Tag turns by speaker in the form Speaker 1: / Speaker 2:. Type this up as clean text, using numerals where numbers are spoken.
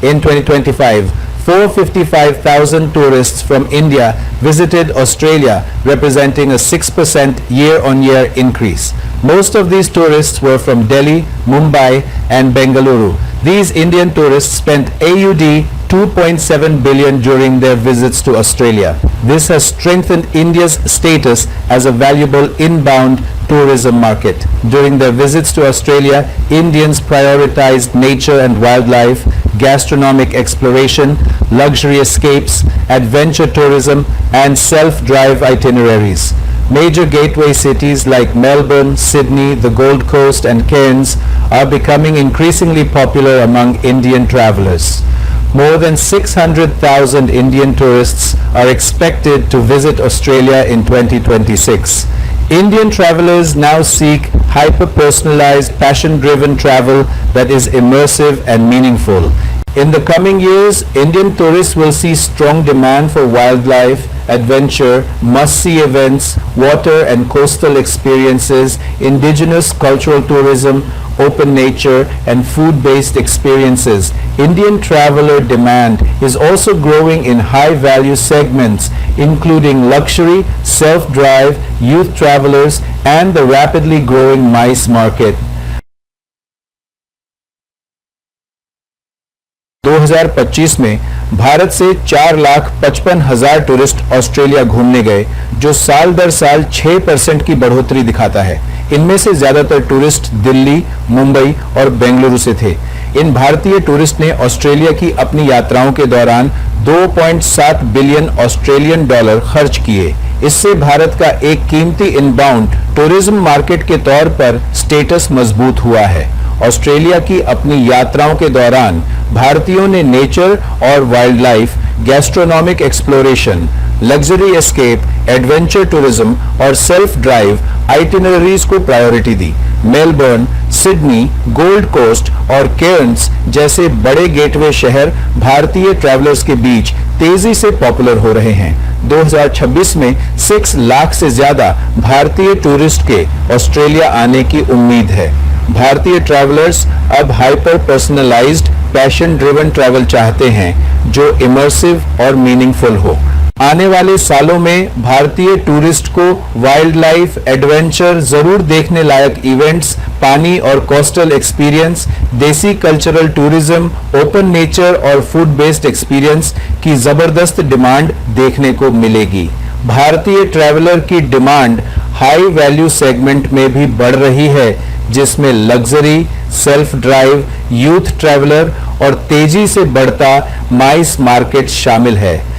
Speaker 1: In 2025, 455,000 tourists from India visited Australia, representing a 6% year-on-year increase. Most of these tourists were from Delhi, Mumbai and Bengaluru. These Indian tourists spent AUD 2.7 billion during their visits to Australia. This has strengthened India's status as a valuable inbound tourism market. During their visits to Australia, Indians prioritized nature and wildlife, gastronomic exploration, luxury escapes, adventure tourism, and self-drive itineraries. Major gateway cities like Melbourne, Sydney, the Gold Coast, and Cairns are becoming increasingly popular among Indian travelers. More than 600,000 Indian tourists are expected to visit Australia in 2026. Indian travelers now seek hyper-personalized, passion-driven travel that is immersive and meaningful. In the coming years, Indian tourists will see strong demand for wildlife, adventure, must-see events, water and coastal experiences, indigenous cultural tourism, open nature, and food-based experiences. Indian traveler demand is also growing in high-value segments, including luxury, self-drive, youth travelers, and the rapidly growing MICE market. 2025 में भारत से 4,55,000 tourist Australia घूमने गए, जो साल दर साल 6% की बढ़ोतरी दिखाता है। इनमें से ज्यादातर टूरिस्ट दिल्ली, मुंबई और बेंगलुरु से थे। इन भारतीय टूरिस्ट ने ऑस्ट्रेलिया की अपनी यात्राओं के दौरान 2.7 बिलियन ऑस्ट्रेलियन डॉलर खर्च किए। इससे भारत का एक कीमती इनबाउंड टूरिज्म मार्केट के तौर पर स्टेटस मजबूत हुआ है। ऑस्ट्रेलिया की अपनी यात्राओं के दौरान भारतीयों ने नेचर और wild life, gastronomic exploration, luxury escape, adventure tourism और सेल्फ ड्राइव आइटिनरीज को प्रायोरिटी दी। मेलबर्न, सिडनी, गोल्ड कोस्ट और केयर्न्स जैसे बड़े गेटवे शहर भारतीय ट्रैवलर्स के बीच तेजी से पॉपुलर हो रहे हैं। 2026 में 6 लाख से ज्यादा भारतीय टूरिस्ट के ऑस्ट्रेलिया आने की उम्मीद है। भारतीय ट्रैवलर्स अब hyper personalised, passion driven travel चाहते हैं जो इमर्सिव और मीनिंगफुल हो। आने वाले सालों में भारतीय टूरिस्ट को वाइल्ड लाइफ, एडवेंचर, जरूर देखने लायक इवेंट्स, पानी और कोस्टल एक्सपीरियंस, देसी कल्चरल टूरिज्म, ओपन नेचर और फूड बेस्ड एक्सपीरियंस की जबरदस्त डिमांड देखने को मिलेगी। भारतीय ट्रैवलर की डिमांड हाई वैल्यू सेगमेंट में भी बढ़ रही है, जिसमें luxury, self drive, youth traveller और तेजी से बढ़ता माइस मार्केट शामिल है।